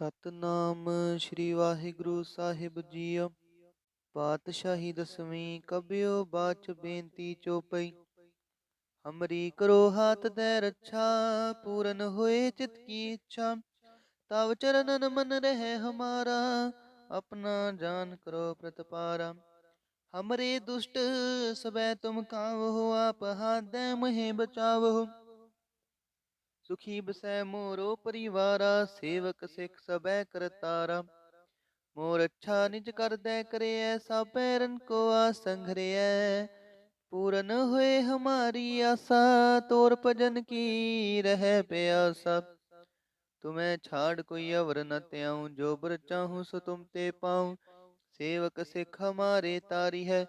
ਸਤਨਾਮ ਸ੍ਰੀ ਵਾਹਿਗੁਰੂ ਸਾਹਿਬ JIO. ਪਾਤਸ਼ਾਹੀ ਦਸਵੀਂ ਕਬਿਓ ਬਾਚ ਬੇਨਤੀ ਚੋਪਈ। ਹਮਰੀ ਕਰੋ ਹਾਥ ਦੈ ਰੱਛਾ, ਪੂਰਨ ਹੋਏ ਚਿਤ ਕੀ ਇੱਛਾ। ਤਵ ਚਰਨਨ ਮਨ ਰਹਿ ਹਮਾਰਾ, ਆਪਣਾ ਜਾन करो प्रतपारा। हमरे दुष्ट सबै तुम कावहो, आप हाथ दे महे बचावहो। सुखी बसै मोरो परिवारा, सेवक सिख सबै करतारा। मोर अच्छा निज कर दे करे, ऐसा पैरन को आसन घरियै। पूरन हुए हमारी आशा, तोर भजन की रह प्यासा। तुम्हें छाड़ कोई अवर न त्याऊं, जो बर चाहूं सो तुम ते पाऊं। सेवक सिख हमारे तारी है,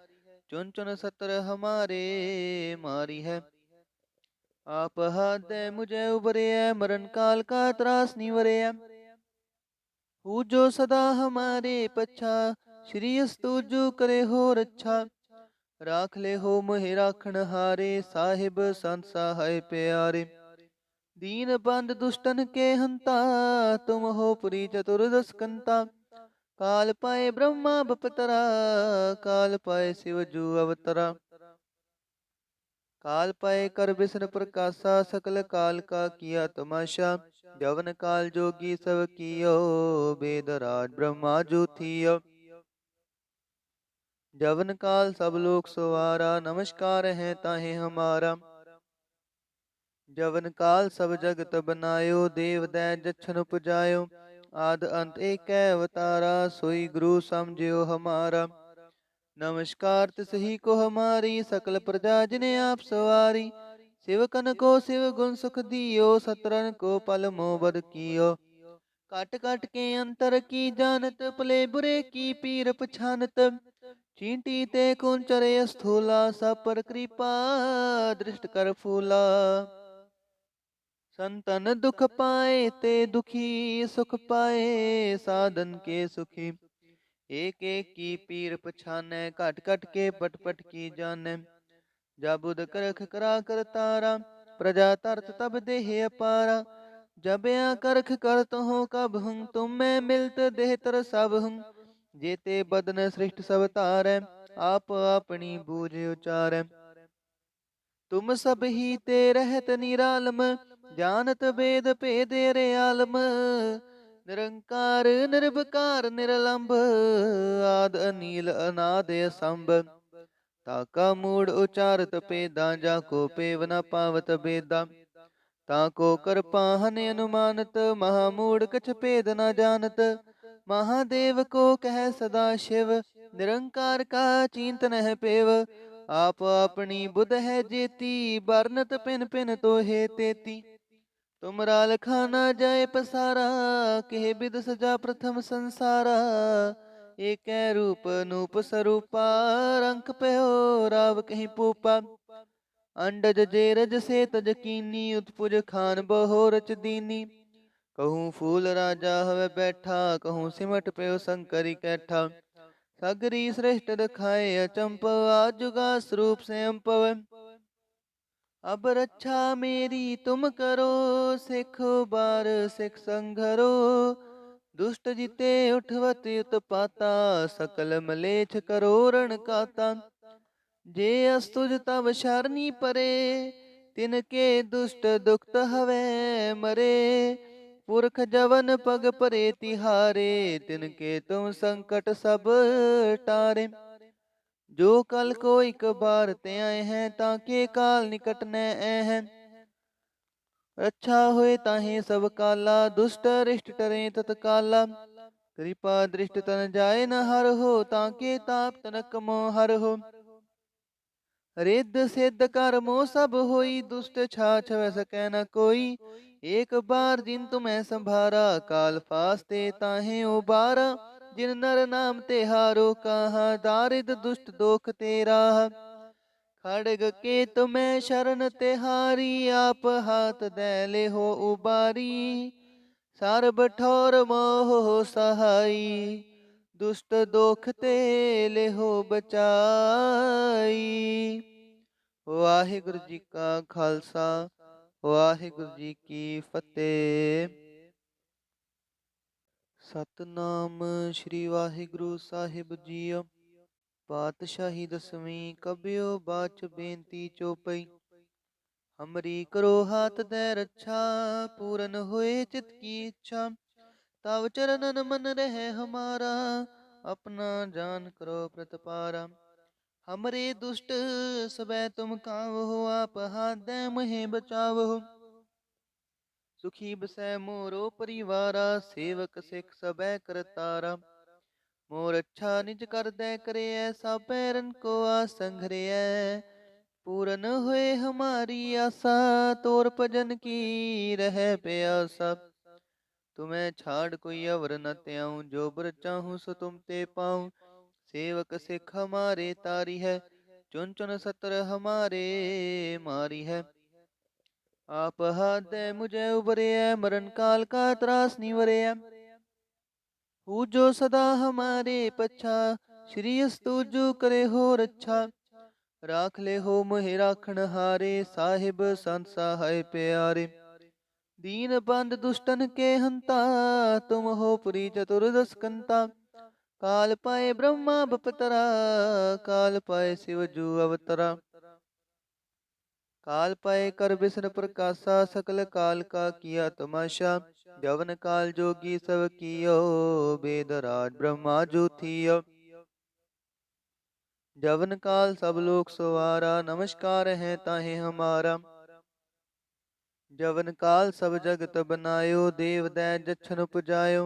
चुन चुन सतर हमारे मारी है। आप हाथ दे मुझे उबरिया, मरण काल का त्रास निवरिया। हु जो सदा हमारे पच्छा, श्री अस्तुजु करे हो रच्छा। राख ले हो मोहि राखण हारे, साहिब संत सहाय प्यारे। दीन बंद दुष्टन के हंता, तुम हो पुरी चतुर्दश कंता। काल पाए ब्रह्मा बपतरा, काल पाए शिव जू अवतरा। काल पाए कर बिसन प्रकाशा, सकल काल का किया तमाशा। जवन काल जोगी सब कियो, वेद राज ब्रह्मा जू थियो। जवन काल सब लोक सवारा, नमस्कार है ताहे हमारा। जवन काल सब जगत बनायो, देव दै जछन उपजायो। आद अंत एक अवतारा, सोई गुरु समझियो हमारा। नमस्कार तिसही को हमारी, सकल प्रजा जिने आप सवारी। शिवकन को शिव गुण सुख दियो, सतरन को पल मोबद कियो। काट काट के अंतर की जानत, पले बुरे की पीर पछानत। चींटी ते कुंचरे स्थूला, सब पर कृपा दृष्ट कर फूला। संतन दुख पाए ते दुखी, सुख पाए साधन के सुखी। एक एक की पीर पछानै, घट घट के पट पट की जानै। जाबुद करख करा कर तारा, प्रजा तरत तब देह अपारा। जब या करख करत हो कब हूँ, तुम मैं मिलत देह तर सब हूँ। जेते बदन सृष्ट सब तारै, आप अपनी बूझ उचारै। तुम सब ही ते रहत निरालम, जानत वेद भेद रे आलम। निरंकार निर्विकार निरलंभ, आद अनील अनाद असंभ। ताका मूड उचारत पेदा, जाको पेव न पावत बेदा। ताको कर पाहन अनुमानत, महामूड कछ भेद न जानत। महादेव को कह सदा शिव, निरंकार का चिंतन है पेव। आप अपनी बुध है जेती, बरनत पिन पिन तो हे तेती। तुमरा लखाना जाए पसारा, के बिद सजा प्रथम संसारा। एक रूप नूप स्वरूपा, रंक पयो राव कहीं पूपा। अंडज जेरज से तज कीनी, उत्पुज खान बहो रच दीनी। कहूँ फूल राजा हवे बैठा, कहूँ सिमट पयो शंकरी कैठा। सगरी श्रेष्ठ दखाए अचंप, आजुगा स्वरूप से अम्पव। अब रक्षा मेरी तुम करो, सिख बार सिख संघरो। दुष्ट जिते उठवत उत्पाता, सकल मलेच्छ करो रण काता। जे अस्तुज तब शरणी परे, तिनके दुष्ट दुखत हवे मरे। पुरख जवन पग परे तिहारे, तिनके तुम संकट सब टारे। जो कल को एक बार ते आए हैं, ताके काल निकट न हैं। रक्षा होए ताहे सब काला, दुष्ट रिष्ट टरे तत्काला। कृपा दृष्ट तन जाए न हर हो, ताके ताप तनक मोह हर हो। रिद्ध सिद्ध कर्मो सब होई, दुष्ट छाछ वै सकै न कोई। एक बार जिन तुम्हें संभारा, काल फास्ते ताहे उबारा। जिन नर नाम ते हारो, कहाँ दारिद दुष्ट दोख तेरा। खड़ग के तुम्हें शरण तिहारी, आप हाथ दे ले हो उबारी। सर्ब ठोर मोह सहाई, दुष्ट दोख ते ले हो बचाई। वाहिगुरु जी का खालसा, वाहिगुरु जी की फतेह। ਸਤਨਾਮ ਸ੍ਰੀ ਵਾਹਿਗੁਰੂ ਸਾਹਿਬ ਜੀਓ। ਪਾਤਸ਼ਾਹੀ ਦਸਵੀਂ ਕਬਿਓ ਬਾਚ ਬੇਨਤੀ ਚੋਪਈ। ਹਮਰੀ ਕਰੋ ਹਾਥ ਦੈ ਰੱਛਾ, ਪੂਰਨ ਹੋਏ ਚਿਤ ਕੀ ਇੱਛਾ। ਤਵ ਚਰਨਨ ਮਨ ਰਹਿ ਹਮਾਰਾ, ਆਪਣਾ ਜਾन करो प्रतपारा। हमरे दुष्ट सबै तुम कावहो, आप हाथ दे महे बचावहो। सुखी बसै मोरो परिवारा, सेवक सिख सबै करतारा। मोर अच्छा निज कर दे करे, सब पैरन को आसन घरियै। पूरन हुए हमारी आशा, तोर भजन की रह प्यासा। तुम्हें छाड़ कोई अवर न त्याऊं, जो बर चाहूं सो तुम ते पाऊं। सेवक सिख हमारे तारी है, चुन चुन सतर हमारे मारी है। आप हाथ दे मुझे उबरे, मरण काल का त्रास निवरे। हूँ जो सदा हमारे पच्छा, श्री अस्तु जो करे हो रच्छा। राख ले हो मोहि राखण हारे, साहिब संत सहाय प्यारे। दीन बंद दुष्टन के हंता, तुम हो पुरी चतुर्दश कंता। काल पाए ब्रह्मा बपतरा, काल पाए शिव जू अवतरा। काल पाए कर बिसन प्रकाशा, सकल काल का किया तमाशा। जवन काल जोगी सब कियो, वेद राज ब्रह्मा जू थियो। जवन काल सब लोक सवारा, नमस्कार है ताहे हमारा। जवन काल सब जगत बनायो, देव दै जछन उपजायो।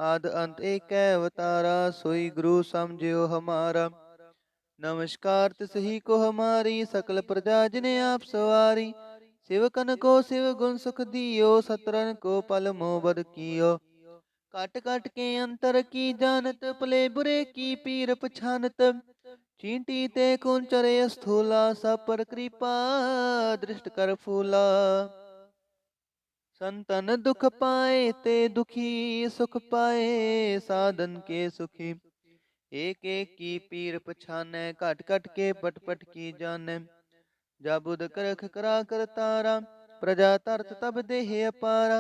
आद अंत एक अवतारा, सोई गुरु समझियो हमारा। नमस्कार तिसही को हमारी, सकल प्रजा जिने आप सवारी। शिवकन को शिव गुण सुख दियो, सतरन को पल मोह बद कियो। काट काट के अंतर की जानत, पले बुरे की पीर पछानत। चींटी ते कुंचरे स्थूला, सब पर कृपा दृष्ट कर फूला। संतन दुख पाए ते दुखी, सुख पाए साधन के सुखी। एक एक की पीर पछानै, घट घट के पट पट की जानै। जाबुद करख करा कर तारा, प्रजा तरत तब देह अपारा।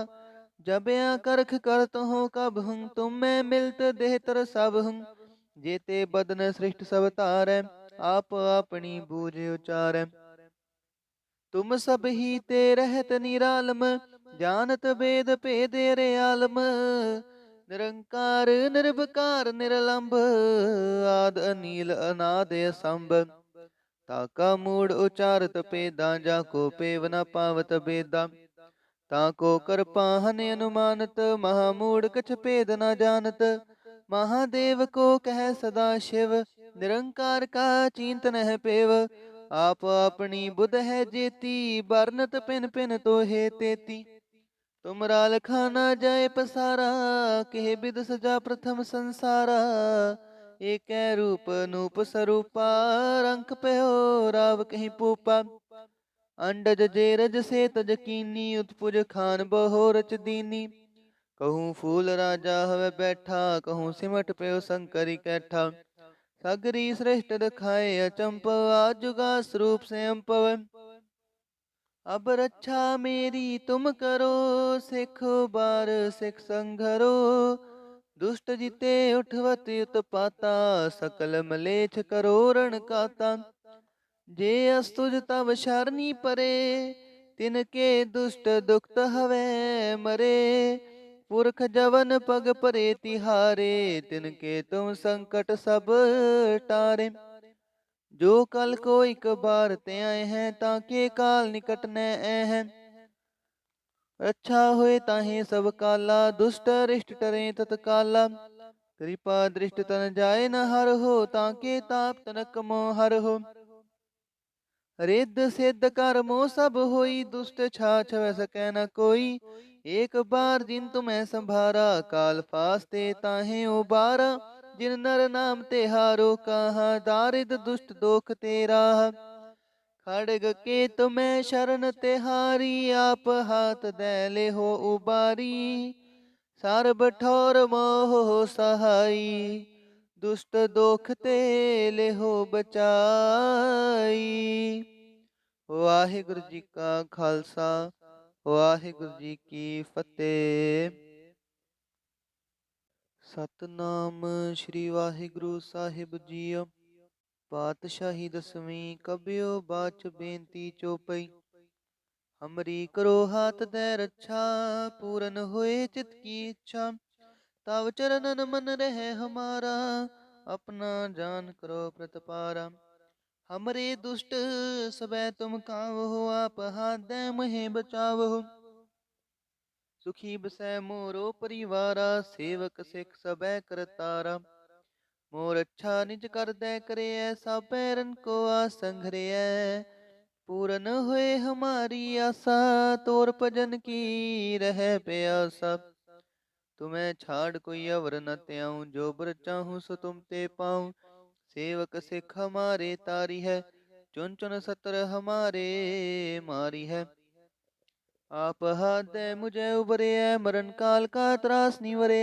जब या करख करत हो कब हूँ, तुम मैं मिलत देह तर सब हूँ। जेते बदन सृष्ट सब तारै, आप अपनी बूझ उचारै। तुम सब ही ते रहत निरालम, जानत वेद भेद रे आलम। निरंकार निर्विकार निरलंब, आद अनील अनाद असंभ। ताका मूड उचारत पेदा, जाको पेव न पावत बेदा। ताको कृपाहन अनुमानत, महामूड कछ भेद न जानत। महादेव को कह सदा शिव, निरंकार का चिंतन है पेव। आप अपनी बुध है जेती, बरनत पिन पिन तो है तेती। तुमरा लखाना जाए पसारा, केह बिद सजा प्रथम संसारा। एक रूप नूप स्वरूपा, रंक पयो राव कहीं पूपा। अंडज जेरज से तज कीनी, उत्पुज खान बहो रच दीनी। कहूँ फूल राजा हवे बैठा, कहूँ सिमट पयो शंकरी कैठा। सगरी श्रेष्ठ दखाए अचंप, आजुगा स्वरूप से अम्पव। अब रक्षा मेरी तुम करो, सिख बार सिख संघरो। दुष्ट जिते उठवत उत्पाता, सकल मलेच्छ करो रण काता। जे अस्तुज तब शरणी परे, तिनके दुष्ट दुखत हवे मरे। पुरख जवन पग परे तिहारे, तिनके तुम संकट सब टारे। जो कल को एक बार ते आए हैं, ताके काल निकट न हैं। रक्षा होए ताहे सब काला, दुष्ट अरिष्ट टरे तत्काला। कृपा दृष्ट तन जाए न हर हो, ताके ताप तनक मोह हर हो। रिद्ध सिद्ध कर्मो सब होई, दुष्ट छाछ वै सकै न कोई। एक बार जिन तुम्हें संभारा, काल फास्ते ताहे उबारा। जिन नर नाम तिहारो कहा, दारिद दुष्ट दोख तेरा। खड़ग के तुम्हें शरण तिहारी, आप हाथ दे ले हो उबारी। सर्ब ठोर मोह सहाई, दुष्ट दोख ते ले हो बचाई। वाहिगुरु जी का खालसा, वाहिगुरु जी की फतेह। ਸਤਨਾਮ ਸ੍ਰੀ ਵਾਹਿਗੁਰੂ ਸਾਹਿਬ ਜੀਓ। ਪਾਤਸ਼ਾਹੀ ਦਸਵੀਂ ਕਬਿਓ ਬਾਚ ਬੇਨਤੀ ਚੋਪਈ। ਹਮਰੀ ਕਰੋ ਹਾਥ ਦੈ ਰੱਛਾ, ਪੂਰਨ ਹੋਏ ਚਿਤ ਕੀ ਇੱਛਾ। ਤਵ ਚਰਨਨ ਮਨ ਰਹਿ ਹਮਾਰਾ, ਆਪਣਾ ਜਾन करो प्रतपारा। हमरे दुष्ट सबै तुम कावहो, आप हाथ दे महे बचावहो। सुखी बसै मोरो परिवारा, सेवक सिख सबै करतारा। मोर अच्छा निज कर दे करे, सब पैरन को आसन घरियै। पूरन हुए हमारी आशा, तोर भजन की रह प्यासा। तुम्हें छाड़ कोई अवर न त्याऊं, जो बर चाहूं सो तुम ते पाऊं। सेवक सिख हमारे तारी है, चुन चुन सतर हमारे मारी है। आप हाथ दे मुझे उबरे, मरण काल का त्रास निवरे।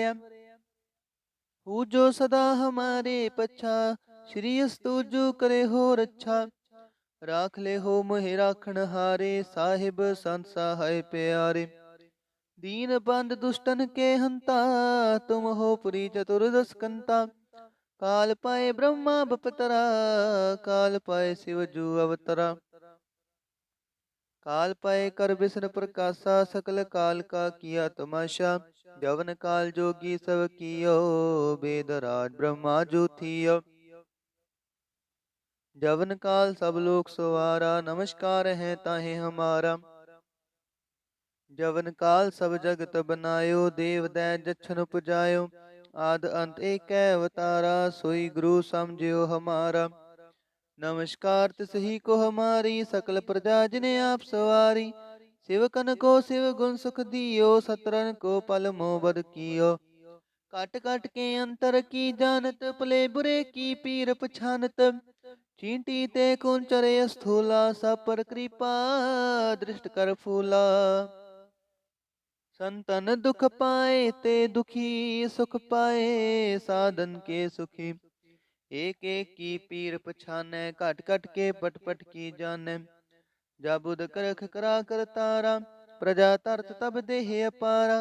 हूँ जो सदा हमारे पच्छा, श्री अस्तुजु करे हो रच्छा। राख ले हो मोहि राखण हारे, साहिब संत सहाय प्यारे। दीन बंद दुष्टन के हंता, तुम हो पुरी चतुर्दश कंता। काल पाए ब्रह्मा बपतरा, काल पाए शिव जू अवतरा। काल पाए कर बिसन प्रकाशा, सकल काल का किया तमाशा। जवन काल जोगी सब कियो, वेद राज ब्रह्मा जो थियो। जवन काल सब लोक सवारा, नमस्कार है ताहे हमारा। जवन काल सब जगत बनायो, देव दै जछन पुजायो। आद अंत एक अवतारा, सोई गुरु समझियो हमारा। नमस्कार तिसही को हमारी, सकल प्रजा जिने आप सवारी। शिवकन को शिव गुण सुख दियो, सतरन को पल मोबद कियो। काट काट के अंतर की जानत, पले बुरे की पीर पछानत। चींटी ते कुंचरे स्थूला, सब पर कृपा दृष्ट कर फूला। संतन दुख पाए ते दुखी, सुख पाए साधन के सुखी। एक एक की पीर पछानै, घट घट के पट पट की जानै। जाबुद करख करा कर तारा, प्रजा तरत तब देह अपारा।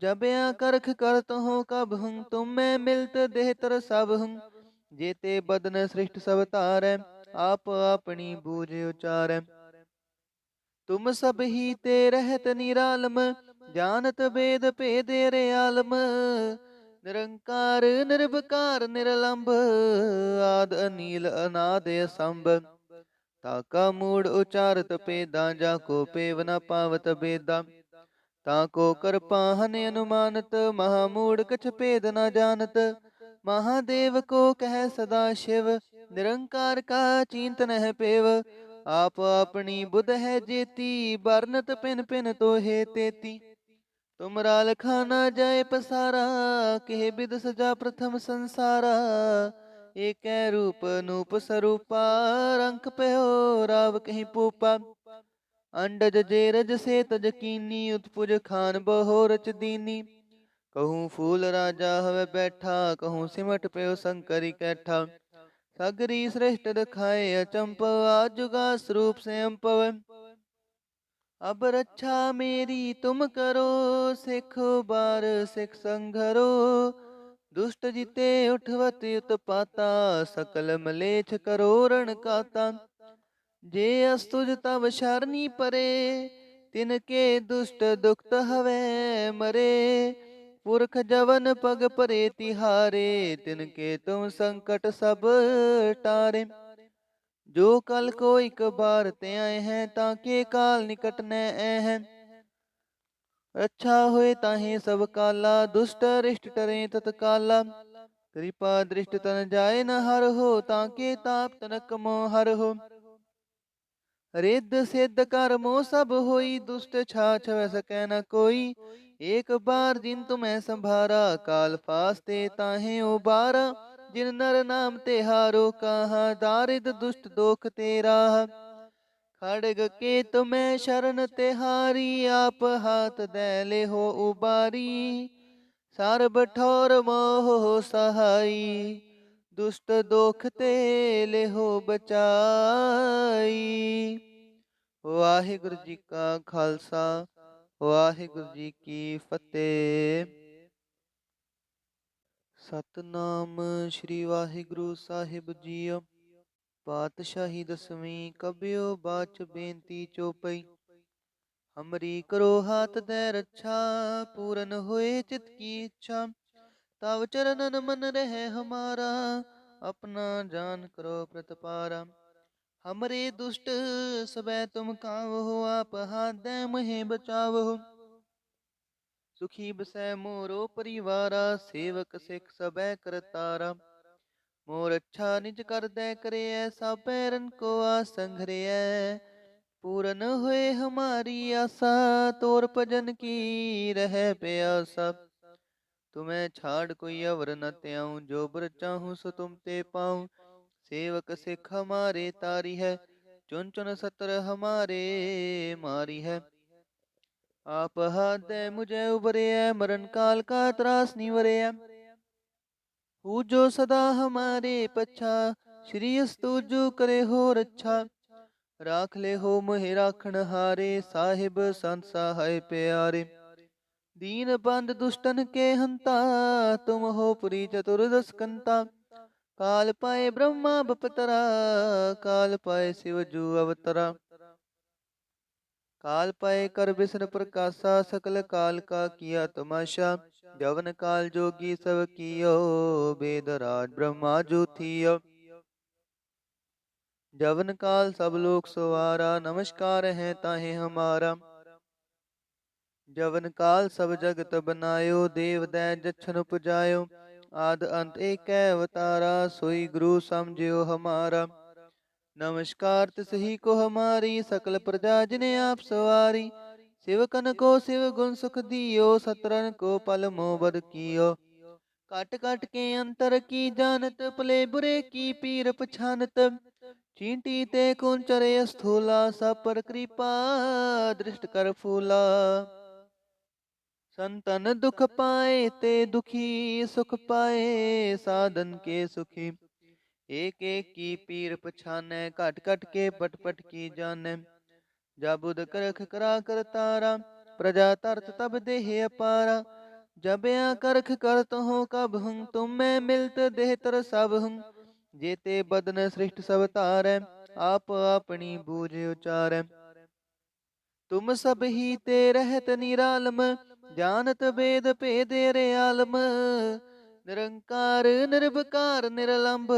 जब या करख करत हो कब हूँ, तुम मैं मिलत देह तर सब हूँ। जेते बदन सृष्ट सब तारै, आप अपनी बूझ उचारै। तुम सब ही ते रहत निरालम, जानत वेद भेद रे आलम। निरंकार निर्विकार निरलंब, आद अनील अनाद असंभ। ताका मूड उचारत पेदा, जाको पेव न पावत बेदा। ताको कर पाहन अनुमानत, महामूड कछ भेद न जानत। महादेव को कह सदा शिव, निरंकार का चिंतन है पेव। आप अपनी बुध है जेती, बरनत पिन पिन तो है तेती। तुमरा लखाना जाए पसारा, केह बिद सजा प्रथम संसारा। एक रूप नूप स्वरूपा, रंक पयो राव कहीं पूपा। अंडज जेरज से तज कीनी, उत्पुज खान बहो रच दीनी। कहूँ फूल राजा हवे बैठा, कहूँ सिमट पयो शंकरी कैठा। सगरी श्रेष्ठ रखाए अचंपव, आजुगा स्वरूप से अम्पव। अब रक्षा मेरी तुम करो, सिखो बार सिख संघरो। दुष्ट जिते उठवत उत्पाता, सकल मलेच्छ करो रण काता। जे अस्तुज तब शरणी परे, तिनके दुष्ट दुखत हवे मरे। पुरख जवन पग परे तिहारे, तिनके तुम संकट सब टारे। जो कल को एक बार ते आए हैं, ताके काल निकट न हैं। रक्षा होए ताहे सब काला, दुष्ट रिष्ट टरे तत्काला। कृपा दृष्ट तन जाए न हर हो, ताके ताप तनक मोह हर हो। रिद्ध सिद्ध कर्मो सब होई, दुष्ट छाछ वै सकै न कोई। एक बार जिन तुम्हें संभारा, काल फास्ते ताहे उबारा। जिन नर नाम तिहारो कहा, दारिद दुष्ट दोख तेरा। खड़ग के तुम्हें शरण तिहारी, आप हाथ दे ले हो उबारी। सर्ब ठौर मोह सहाई, दुष्ट दोख ते ले हो बचाई। वाहिगुरु जी का खालसा, वाहिगुरु जी की फतेह। ਸਤਨਾਮ ਸ੍ਰੀ ਵਾਹਿਗੁਰੂ ਸਾਹਿਬ ਜੀਓ। ਪਾਤਸ਼ਾਹੀ ਦਸਵੀਂ ਕਬਿਓ ਬਾਚ ਬੇਨਤੀ ਚੋਪਈ। ਹਮਰੀ ਕਰੋ ਹਾਥ ਦੈ ਰੱਛਾ, ਪੂਰਨ ਹੋਏ ਚਿਤ ਕੀ ਇੱਛਾ। ਤਵ ਚਰਨਨ ਮਨ ਰਹਿ ਹਮਾਰਾ, ਆਪਣਾ ਜਾन करो प्रतपारा। हमरे दुष्ट सबै तुम कावहो, आप हाथ दे मुहे बचावहो। सुखी बसै मोरो परिवारा, सेवक सिख सबै करतारा। मोर अच्छा निज कर दे करियै, सब पैरन को आसन घरियै। पूरन हुए हमारी आशा, तोर भजन की रह प्यासा। तुम्हें छाड़ कोई अवर न त्याऊं, जो बर चाहूं सो तुम ते पाऊं। सेवक सिख हमारे तारी है, चुन चुन सतर हमारे मारी है। आप हाथ दे मुझे उबरे है, मरण काल का त्रास निवरे। हूँ जो सदा हमारे पच्छा, श्री अस्तु जो करे हो रच्छा। राख ले हो मोहि राखण हारे, साहिब संत सहाय प्यारे। दीन बंद दुष्टन के हंता, तुम हो पुरी चतुर्दश कंता। काल पाए ब्रह्मा बपतरा, काल पाए शिव जू अवतरा। काल पाए कर विष्णु प्रकाशा, सकल काल का किया तमाशा। जवन काल जोगी सब कियो, वेद राज ब्रह्मा जो थियो। जवन काल सब लोक सवारा, नमस्कार है ताहे हमारा। जवन काल सब जगत बनायो, देव दै जछन पुजायो। आद अंत एक अवतारा, सोई गुरु समझियो हमारा। नमस्कार तिसही को हमारी, सकल प्रजा जिने आप सवारी। शिवकन को शिव गुण सुख दियो, सतरन को पल मोबद कियो। काट काट के अंतर की जानत, पले बुरे की पीर पछानत। चींटी ते कुंचरे स्थूला, सब पर कृपा दृष्ट कर फूला। संतन दुख पाए ते दुखी, सुख पाए साधन के सुखी। एक एक की पीर पछानै, घट घट के पट पट की जानै। जाबुद करख करा कर तारा, प्रजा तरत तब देह अपारा। जब या करख करत हो कब हूँ, तुम मैं मिलत देह तर सब हूँ। जेते बदन सृष्ट सब तारै, आप अपनी बूझ उचारै। तुम सब ही ते रहत निरालम, जानत वेद भेद रे आलम। निरंकार निर्विकार निरलंब,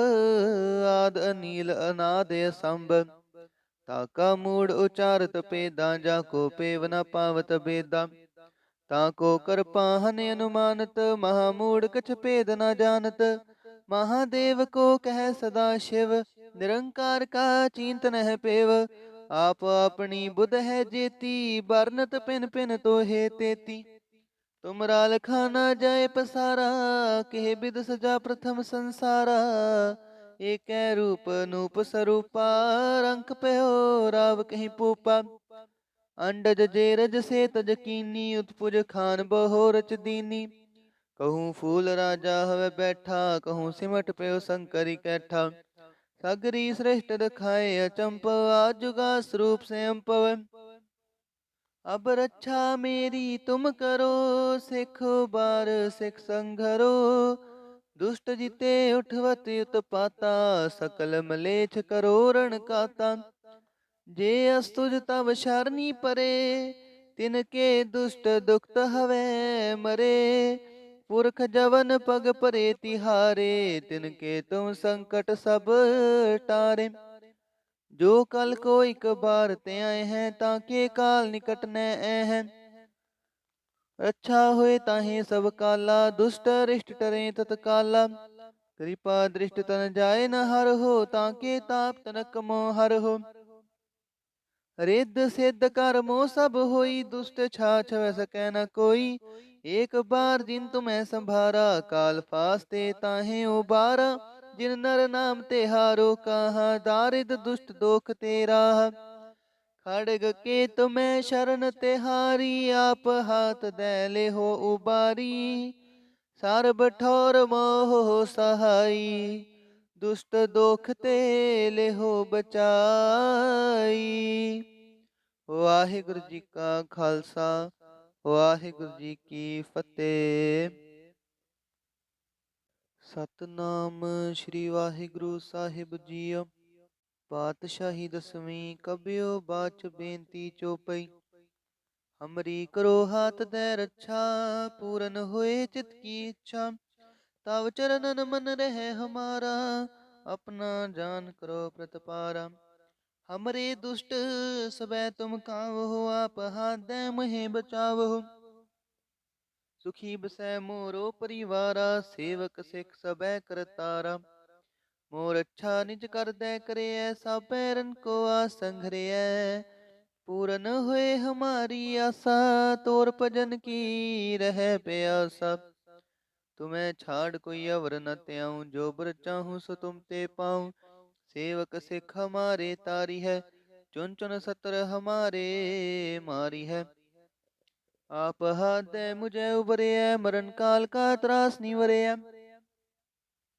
आद अनील अनाद असंभ। ताका मूड उचारत पेदा, जाको पेव न पावत बेदा। ताको कर पाहन अनुमानत, महामूड कछ भेद न जानत। महादेव को कह सदा शिव, निरंकार का चिंतन है पेव। आप अपनी बुध है जेती, बरनत पिन पिन तो है तेती। तुमरा लखाना जाए पसारा, के बिद सजा प्रथम संसारा। एक रूप नूप स्वरूपा, रंक पयो राव कहीं पूपा। अंडज जेरज से तज कीनी, उत्पुज खान बहो रच दीनी। कहूँ फूल राजा हवे बैठा, कहूँ सिमट पयो शंकरी कैठा। सगरी श्रेष्ठ रखाए अचंपव, आजुगा स्वरूप से अम्पव। अब रक्षा मेरी तुम करो, सिखो बार सिख संघरो। दुष्ट जिते उठवत उत्पाता, सकल मलेच्छ करो रण काता। जे अस्तुज तब शरणी परे, तिनके दुष्ट दुखत हवे मरे। पुरख जवन पग परे तिहारे, तिनके तुम संकट सब टारे। जो कल को एक बार ते आए हैं, ताके काल निकट न हैं। रक्षा होए ताहे सब काला, दुष्ट रिष्ट टरे तत्काला। कृपा दृष्ट तन जाए न हर हो, ताके ताप तनक मोह हर हो। रिद्ध सिद्ध कर्मो सब होई, दुष्ट छाछ वै सकै न कोई। एक बार जिन तुम्हें संभारा, काल फास्ते ताहे उबारा। जिन नर नाम ते हारो कहा, दारिद दुष्ट दोख तेरा। खड़ग के तुम्हें शरण तिहारी, आप हाथ दे ले हो उबारी। सर्ब ठौर मोह सहाई, दुष्ट दोख ते ले हो बचाई। वाहिगुरु जी का खालसा, वाहिगुरु जी की फतेह। ਸਤਨਾਮ ਸ੍ਰੀ ਵਾਹਿਗੁਰੂ ਸਾਹਿਬ ਜੀਓ। ਪਾਤਸ਼ਾਹੀ ਦਸਵੀਂ ਕਬਿਓ ਬਾਚ ਬੇਨਤੀ ਚੋਪਈ। ਹਮਰੀ ਕਰੋ ਹਾਥ ਦੈ ਰੱਛਾ, ਪੂਰਨ ਹੋਏ ਚਿਤ ਕੀ ਇੱਛਾ। ਤਵ ਚਰਨਨ ਮਨ ਰਹਿ ਹਮਾਰਾ, ਆਪਣਾ ਜਾन करो प्रतपारा। हमरे दुष्ट सबै तुम कावहो, आप हाथ दे महे बचावहो। सुखी बसै मोरो परिवारा, सेवक सिख सबै करतारा। मोर अच्छा निज कर दे करे, सब पैरन को आसन घरियै। पूरन हुए हमारी आशा, तोर भजन की रह प्यासा। तुम्हें छाड़ कोई अवर न त्याऊं, जो बर चाहूं सो तुम ते पाऊं। सेवक सिख हमारे तारी है, चुन चुन सतर हमारे मारी है। आप हाथ दे मुझे उबरे, मरण काल का त्रास निवरे।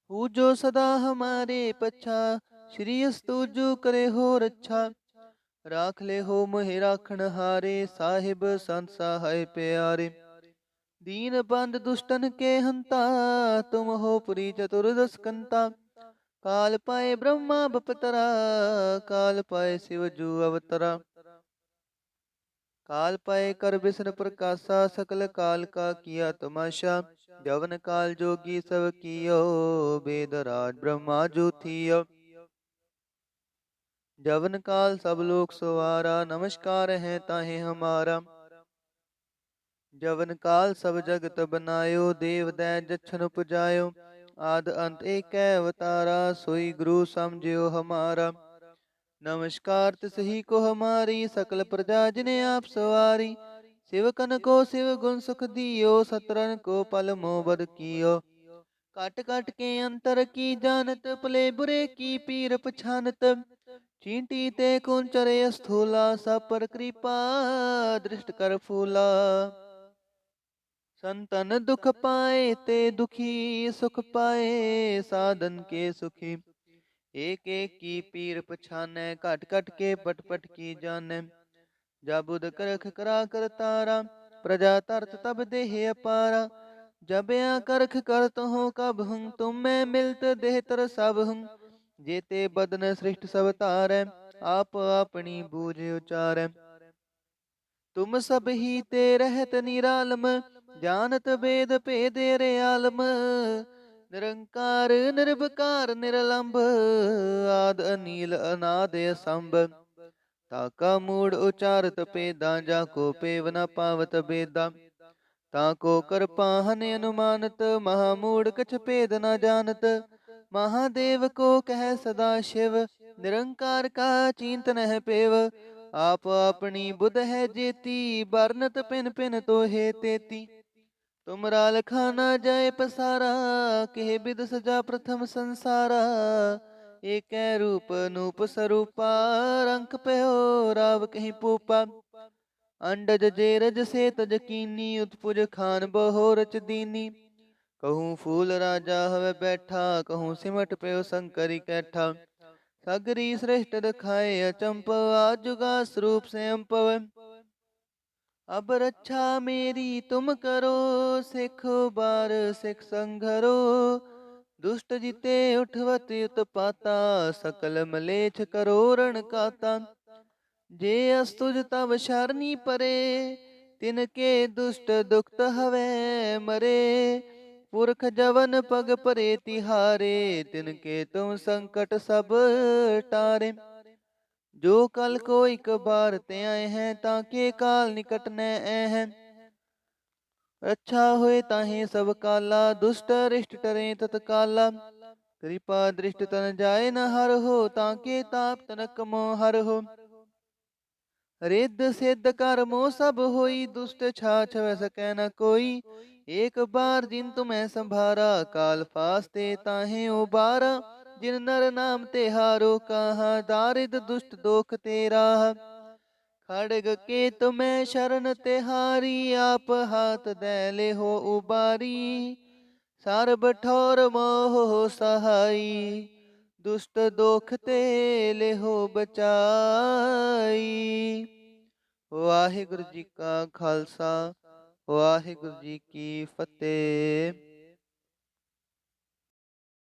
हूँ जो सदा हमारे पच्छा, श्री अस्तुजु करे हो रच्छा। राख ले हो मोहि राखण हारे, साहिब संत सहाय प्यारे। दीन बंद दुष्टन के हंता, तुम हो पुरी चतुर्दश कंता। काल पाए ब्रह्मा बपतरा, काल पाए शिव जू अवतरा। काल पाए कर बिसन प्रकाशा, सकल काल का किया तमाशा। जवन काल जोगी सब कियो, वेद राज ब्रह्मा जो थियो। जवन काल सब लोक सवारा, नमस्कार है ताहे हमारा। जवन काल सब जगत बनायो, देव दै जछन उपजायो। आद अंत एक अवतारा, सोई गुरु समझियो हमारा। नमस्कार तिसही को हमारी, सकल प्रजा जिने आप सवारी। शिवकन को शिव गुण सुख दियो, सतरन को पल मोबद कियो। काट काट के अंतर की जानत, पले बुरे की पीर पछानत। चींटी ते कुंचरे स्थूला, सब पर कृपा दृष्ट कर फूला। संतन दुख पाए ते दुखी, सुख पाए साधन के सुखी। एक एक की पीर पछानै, घट घट के पट पट की जानै। जाबुद करख करा कर तारा, प्रजा तरत तब देह अपारा। जब या करख करत हो कब हूँ, तुम मैं मिलत देह तर सब हूँ। जेते बदन सृष्ट सब तारै, आप अपनी बूझ उचारै। तुम सब ही ते रहत निरालम, जानत वेद भेद रे आलम। निरंकार निर्विकार निरलंभ, आद अनील अनाद असंभ। ताका मूड उचारत पेदा, जाको पेव न पावत बेदा। ताको कर पाहन अनुमानत, महामूड कछ भेद न जानत। महादेव को कह सदा शिव, निरंकार का चिंतन है पेव। आप अपनी बुध है जेती, बरनत पिन पिन तो हे तेती। तुमरा लखाना जाए पसारा, के बिद सजा प्रथम संसारा। एक रूप नूप स्वरूपा, रंक पयो राव कहीं पूपा। अंडज जेरज से तज कीनी, उत्पुज खान बहो रच दीनी। कहूँ फूल राजा हवे बैठा, कहूँ सिमट पयो शंकरी कैठा। सगरी श्रेष्ठ दखाए अचंपव, आजुगा स्वरूप से अम्पव। अब रक्षा मेरी तुम करो, सिखो बार सिख संघरो। दुष्ट जिते उठवत उत्पाता, सकल मलेच्छ करो रण काता। जे अस्तुज तब शरणी परे, तिनके दुष्ट दुखत हवे मरे। पुरख जवन पग परे तिहारे, तिनके तुम संकट सब टारे। जो कल को एक बार ते आए हैं, ताके काल निकट न हैं। अच्छा होए ताहे सब काला, दुष्ट रिष्ट टरे तत्काला। कृपा दृष्ट तन जाए न हर हो, ताके ताप तनक मोह हर हो। रिद्ध सिद्ध कर्मो सब होई, दुष्ट छाछ वै सकै न कोई। एक बार जिन तुम्हें संभारा, काल फास्ते ताहे उबारा। जिन नर नाम ते हारो, कहा दारिद दुष्ट दोख तेरा। खड़ग के तुम्हें शरण तिहारी, आप हाथ दे ले हो उबारी। सर्ब ठोर मोह सहाई, दुष्ट दोख ते ले हो बचाई। वाहिगुरु जी का खालसा, वाहिगुरु जी की फतेह।